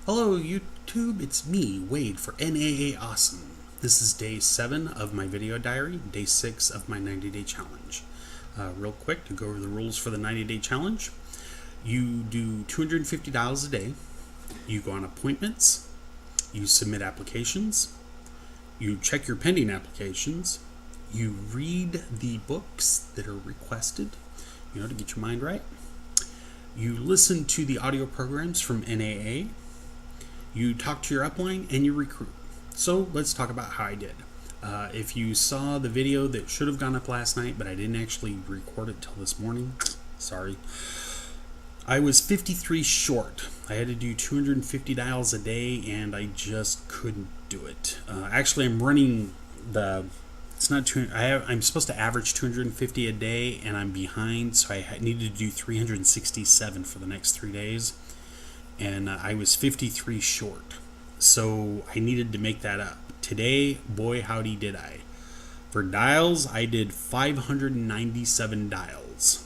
Hello YouTube, it's me, Wade, for NAA Awesome. This is day 7 of my video diary, day 6 of my 90-day challenge. Real quick, to go over the rules for the 90-day challenge. You do $250 a day, you go on appointments, you submit applications, you check your pending applications, you read the books that are requested, to get your mind right. You listen to the audio programs from NAA. You talk to your upline and you recruit. So let's talk about how I did. If you saw the video that should have gone up last night, but I didn't actually record it till this morning, sorry. I was 53 short. I had to do 250 dials a day and I just couldn't do it. Actually, I'm running I'm supposed to average 250 a day and I'm behind, so I needed to do 367 for the next 3 days. And I was 53 short, so I needed to make that up. Today, boy howdy did I. For dials, I did 597 dials.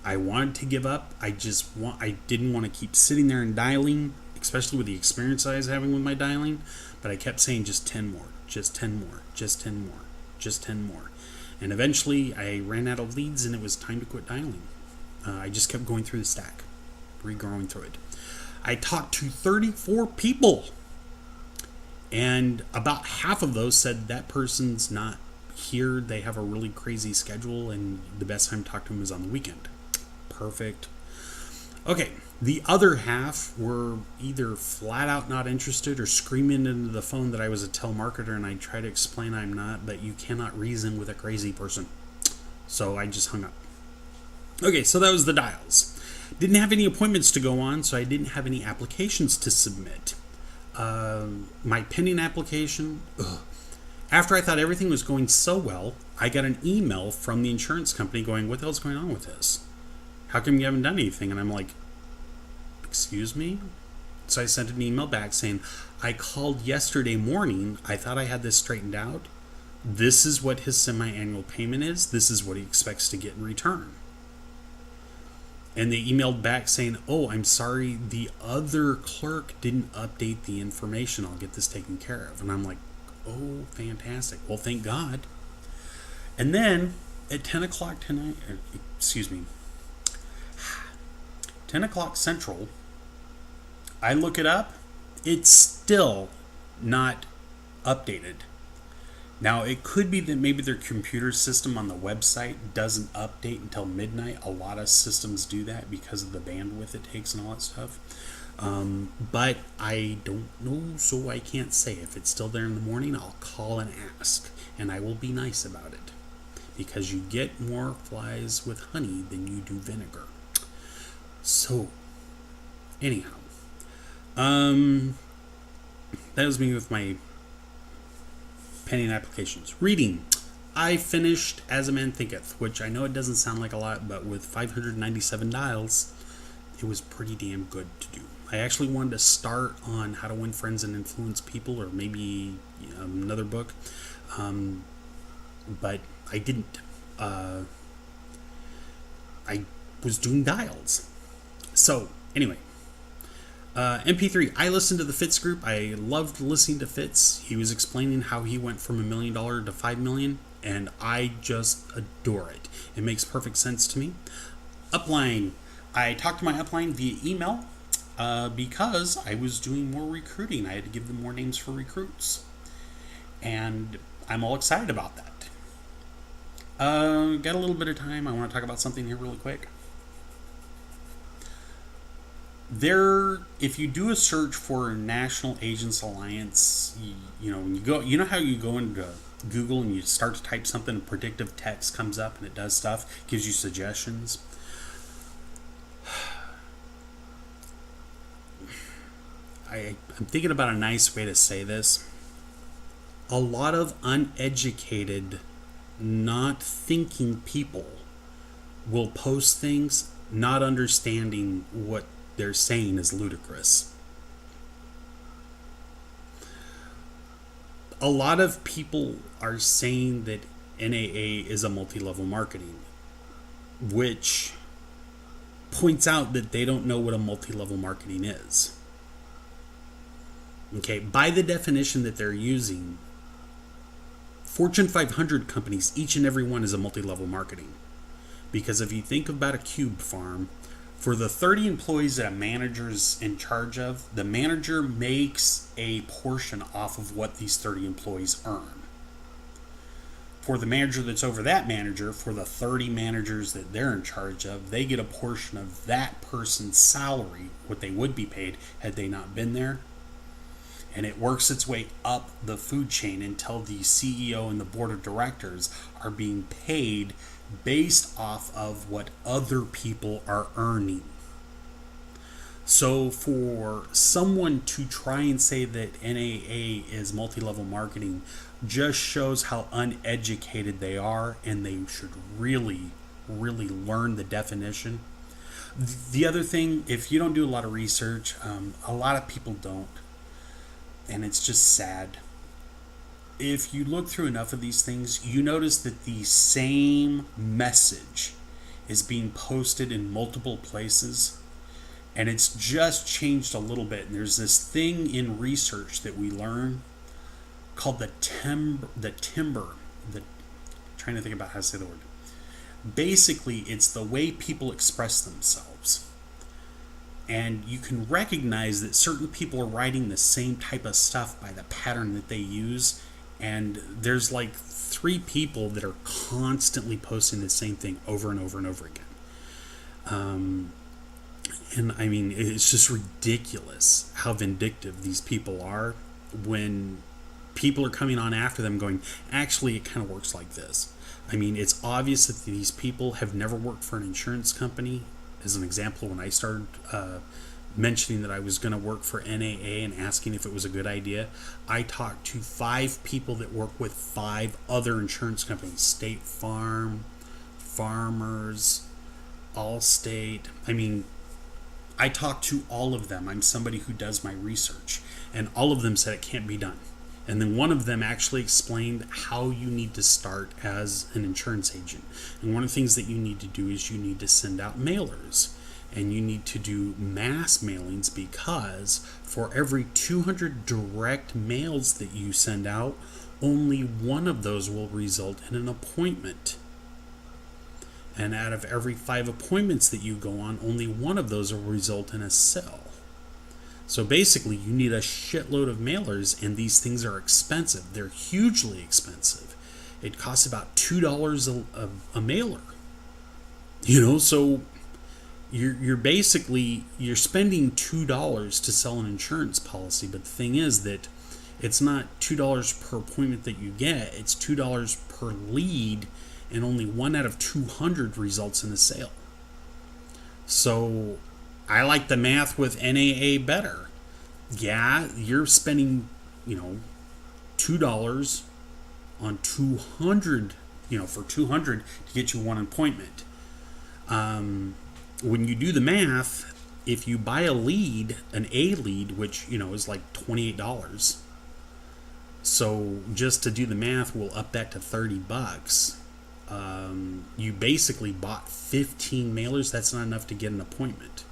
I wanted to give up. I didn't want to keep sitting there and dialing, especially with the experience I was having with my dialing, but I kept saying just 10 more, just 10 more, just 10 more, just 10 more. And eventually I ran out of leads and it was time to quit dialing. I just kept going through the stack, regrowing through it. I talked to 34 people, and about half of those said that person's not here. They have a really crazy schedule, and the best time to talk to them is on the weekend. Perfect. Okay, the other half were either flat out not interested or screaming into the phone that I was a telemarketer, and I try to explain I'm not, but you cannot reason with a crazy person. So I just hung up. Okay, so that was the dials. Didn't have any appointments to go on, so I didn't have any applications to submit. My pending application, after I thought everything was going so well, I got an email from the insurance company going, "What the hell's going on with this? How come you haven't done anything?" And I'm like, "Excuse me?" So I sent an email back saying, "I called yesterday morning. I thought I had this straightened out. This is what his semi-annual payment is. This is what he expects to get in return." And they emailed back saying, "Oh, I'm sorry, the other clerk didn't update the information. I'll get this taken care of." And I'm like, "Oh, fantastic. Well, thank God." And then at 10 o'clock tonight, 10 o'clock Central, I look it up. It's still not updated. Now, it could be that maybe their computer system on the website doesn't update until midnight. A lot of systems do that because of the bandwidth it takes and all that stuff. But I don't know, so I can't say. If it's still there in the morning, I'll call and ask, and I will be nice about it. Because you get more flies with honey than you do vinegar. So, anyhow. That was me with my pending applications. Reading. I finished As a Man Thinketh, which I know it doesn't sound like a lot, but with 597 dials, it was pretty damn good to do. I actually wanted to start on How to Win Friends and Influence People, or maybe another book, but I didn't. I was doing dials. So, anyway. MP3, I listened to the Fitz group. I loved listening to Fitz. He was explaining how he went from $1 million to $5 million, and I just adore it. It makes perfect sense to me. Upline, I talked to my upline via email because I was doing more recruiting. I had to give them more names for recruits, and I'm all excited about that. Got a little bit of time. I want to talk about something here really quick. If you do a search for National Agents Alliance, when you go, how you go into Google and you start to type something, predictive text comes up and it does stuff, gives you suggestions. I'm thinking about a nice way to say this. A lot of uneducated, not thinking people will post things not understanding what they're saying is ludicrous. A lot of people are saying that NAA is a multi-level marketing, which points out that they don't know what a multi-level marketing is. Okay, by the definition that they're using, Fortune 500 companies, each and every one is a multi-level marketing. Because if you think about a cube farm, for the 30 employees that a manager's in charge of, the manager makes a portion off of what these 30 employees earn. For the manager that's over that manager, for the 30 managers that they're in charge of, they get a portion of that person's salary, what they would be paid had they not been there. And it works its way up the food chain until the CEO and the board of directors are being paid based off of what other people are earning. So for someone to try and say that NAA is multi-level marketing just shows how uneducated they are, and they should really, really learn the definition. The other thing, if you don't do a lot of research, a lot of people don't, and it's just sad. If you look through enough of these things, you notice that the same message is being posted in multiple places, and it's just changed a little bit. And there's this thing in research that we learn called trying to think about how to say the word. Basically, it's the way people express themselves. And you can recognize that certain people are writing the same type of stuff by the pattern that they use. And there's like 3 people that are constantly posting the same thing over and over and over again. And I mean, it's just ridiculous how vindictive these people are when people are coming on after them going, actually, it kind of works like this. I mean, it's obvious that these people have never worked for an insurance company. As an example, when I started mentioning that I was going to work for NAA and asking if it was a good idea, I talked to 5 people that work with 5 other insurance companies: State Farm, Farmers, Allstate. I mean, I talked to all of them. I'm somebody who does my research, and all of them said it can't be done. And then one of them actually explained how you need to start as an insurance agent. And one of the things that you need to do is you need to send out mailers. And you need to do mass mailings, because for every 200 direct mails that you send out, only one of those will result in an appointment. And out of every 5 appointments that you go on, only one of those will result in a sale. So basically, you need a shitload of mailers, and these things are expensive. They're hugely expensive. It costs about $2 a mailer. So you're basically spending $2 to sell an insurance policy. But the thing is that it's not $2 per appointment that you get. It's $2 per lead, and only 1 out of 200 results in a sale. So I like the math with NAA better. Yeah, you're spending, $2 on 200, for 200 to get you 1 appointment. When you do the math, if you buy a lead, an A lead, which, is like $28. So just to do the math, we'll up that to $30. You basically bought 15 mailers. That's not enough to get an appointment.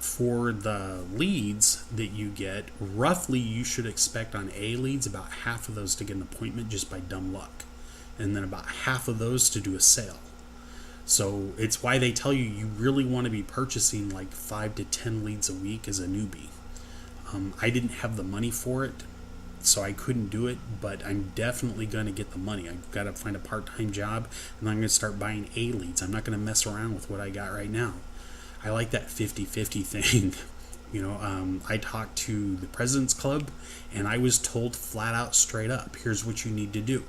For the leads that you get, roughly you should expect on A leads about half of those to get an appointment just by dumb luck, and then about half of those to do a sale. So it's why they tell you really want to be purchasing like 5 to 10 leads a week as a newbie. I didn't have the money for it, so I couldn't do it, but I'm definitely going to get the money. I've got to find a part-time job, and I'm going to start buying A leads. I'm not going to mess around with what I got right now. I like that 50-50 thing. I talked to the President's Club, and I was told flat out, straight up, here's what you need to do.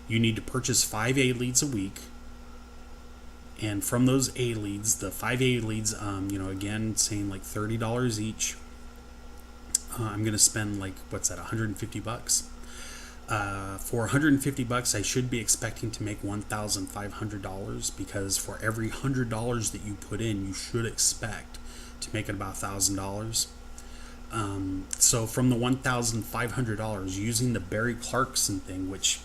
You need to purchase 5 A leads a week, and from those A leads, the 5 A leads, again, saying like $30 each, I'm going to spend like, $150? For $150, I should be expecting to make $1,500, because for every $100 that you put in, you should expect to make it about $1,000. So from the $1,500, using the Barry Clarkson thing, which,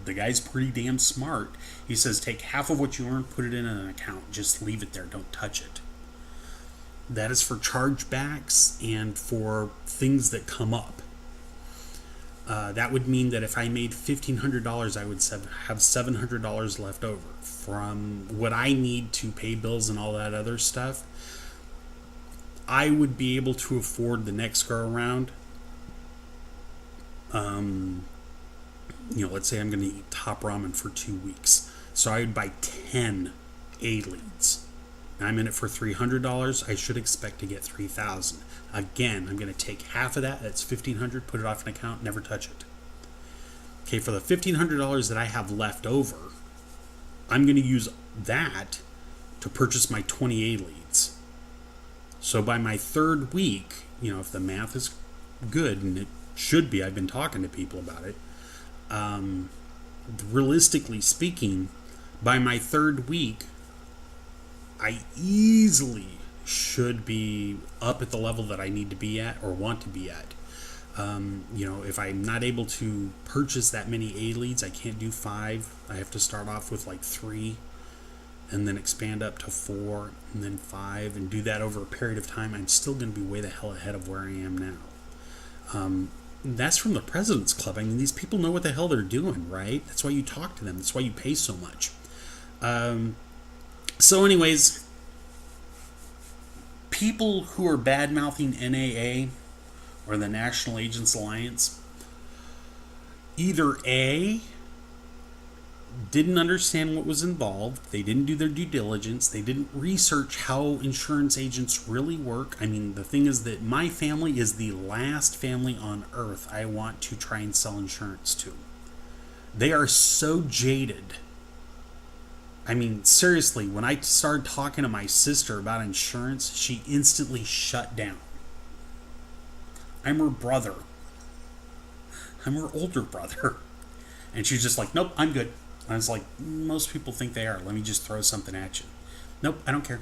the guy's pretty damn smart. He says, take half of what you earn, put it in an account. Just leave it there. Don't touch it. That is for chargebacks and for things that come up. That would mean that if I made $1,500, I would have $700 left over from what I need to pay bills and all that other stuff. I would be able to afford the next go around. Let's say I'm going to eat top ramen for 2 weeks. So I would buy 10 A leads. I'm in it for $300. I should expect to get $3,000. Again, I'm going to take half of that. That's $1,500. Put it off an account. Never touch it. Okay, for the $1,500 that I have left over, I'm going to use that to purchase my 20 A leads. So by my third week, if the math is good, and it should be, I've been talking to people about it. Realistically speaking, by my third week, I easily should be up at the level that I need to be at or want to be at. If I'm not able to purchase that many A leads, I can't do 5. I have to start off with like 3 and then expand up to 4 and then 5 and do that over a period of time. I'm still going to be way the hell ahead of where I am now. That's from the President's Club. I mean, these people know what the hell they're doing, right? That's why you talk to them. That's why you pay so much. So anyways, people who are bad-mouthing NAA or the National Agents Alliance, either A, didn't understand what was involved, they didn't do their due diligence, they didn't research how insurance agents really work. I mean, the thing is that my family is the last family on earth I want to try and sell insurance to. They are so jaded. I mean, seriously, when I started talking to my sister about insurance, she instantly shut down. I'm her brother. I'm her older brother. And she's just like, nope, I'm good. I was like, most people think they are. Let me just throw something at you. Nope, I don't care.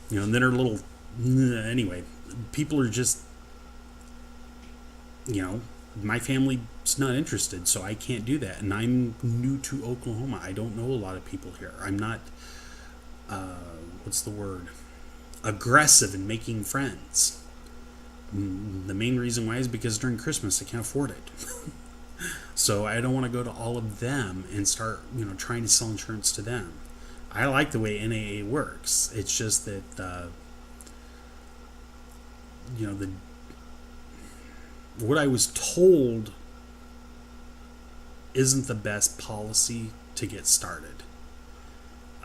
And then her little... Anyway, people are just... my family's not interested, so I can't do that. And I'm new to Oklahoma. I don't know a lot of people here. I'm not... what's the word? Aggressive in making friends. The main reason why is because during Christmas I can't afford it. So I don't want to go to all of them and start, trying to sell insurance to them. I like the way NAA works. It's just that, what I was told isn't the best policy to get started.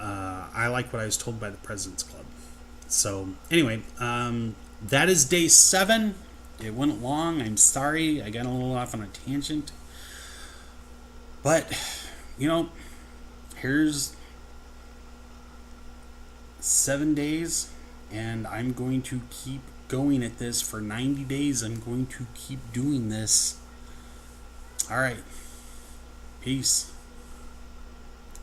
I like what I was told by the President's Club. So anyway, that is day 7. It went long. I'm sorry. I got a little off on a tangent. But, here's 7 days, and I'm going to keep going at this for 90 days. I'm going to keep doing this. All right. Peace.